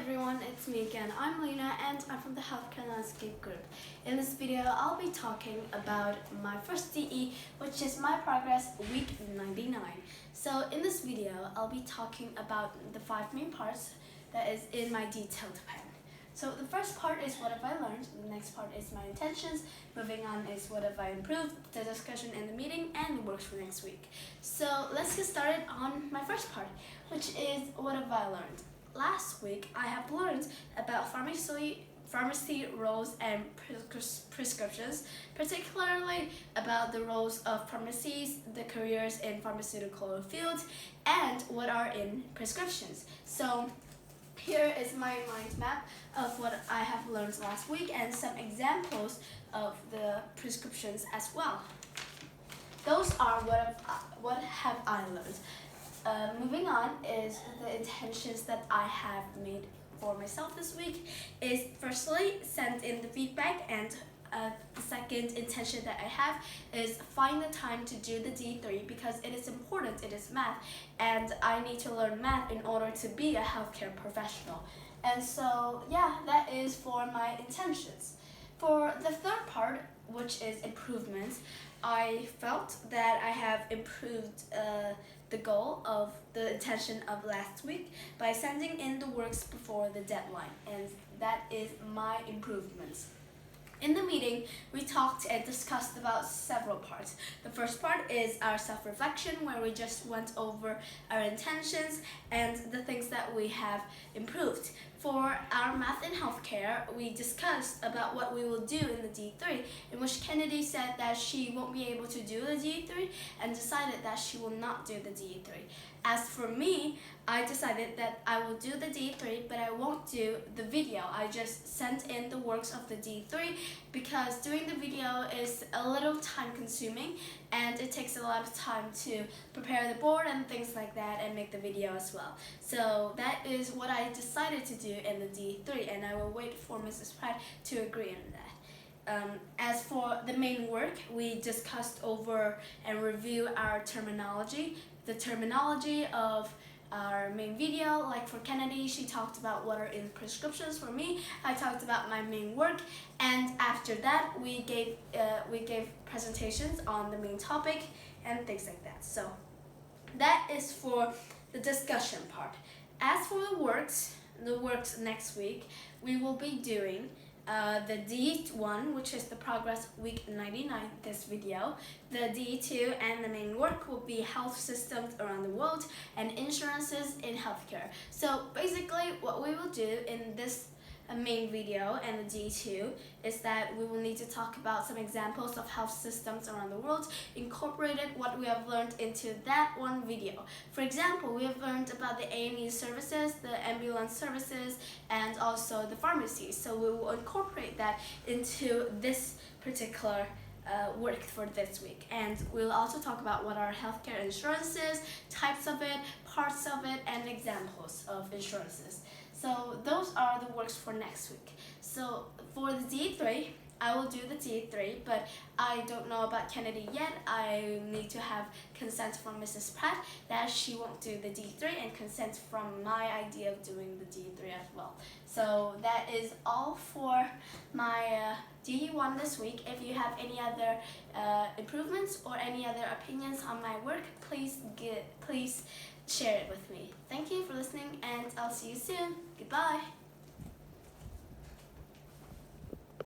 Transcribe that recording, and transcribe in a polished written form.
everyone, it's me again. I'm Lena and I'm from the Healthcare Landscape Group. In this video, I'll be talking about my first DE, which is my progress week 99. So in this video, I'll be talking about the 5 main parts that is in my detailed plan. So the first part is what have I learned, the next part is my intentions, moving on is what have I improved, the discussion in the meeting, and the works for next week. So let's get started on my first part, which is what have I learned. Last week, I have learned about pharmacy roles and prescriptions, particularly about the roles of pharmacies, the careers in pharmaceutical fields, and what are in prescriptions. So here is my mind map of what I have learned last week and some examples of the prescriptions as well. Those are what have I learned. Moving on is the intentions that I have made for myself this week is firstly send in the feedback, and the second intention that I have is find the time to do the D3 because it is important, it is math, and I need to learn math in order to be a healthcare professional. And so yeah, that is for my intentions. For the third part, which is improvements, I felt that I have improved the goal of the intention of last week by sending in the works before the deadline, and that is my improvements. In the meeting, we talked and discussed about several parts. The first part is our self-reflection, where we just went over our intentions and the things that we have improved. For our math in healthcare, we discussed about what we will do in the D3, in which Kennedy said that she won't be able to do the D3 and decided that she will not do the D3. As for me, I decided that I will do the D3, but I won't do the video. I just sent in the works of the D3 because doing the video is a little time consuming and it takes a lot of time to prepare the board and things like that and make the video as well. So that is what I decided to do in the D3, and I will wait for Mrs. Pratt to agree on that. As for the main work, we discussed over and review our terminology, the terminology of our main video. Like for Kennedy, she talked about what are in prescriptions. For me, I talked about my main work, and after that we gave presentations on the main topic and things like that. So that is for the discussion part. As for the works next week, we will be doing the D1, which is the progress week 99, this video. The D2 and the main work will be health systems around the world and insurances in healthcare. So basically what we will do in this main video and the D2 is that we will need to talk about some examples of health systems around the world, incorporated what we have learned into that one video. For example, we have learned about the A&E services, the ambulance services, and also the pharmacies. So we will incorporate that into this particular work for this week. And we'll also talk about what are healthcare insurances, types of it, parts of it, and examples of insurances. So those are the works for next week. So for the D3, I will do the D3, but I don't know about Kennedy yet. I need to have consent from Mrs. Pratt that she won't do the D3, and consent from my idea of doing the D3 as well. So that is all for my D1 this week. If you have any other improvements or any other opinions on my work, please share it with me. Thank you for listening, and I'll see you soon. Goodbye.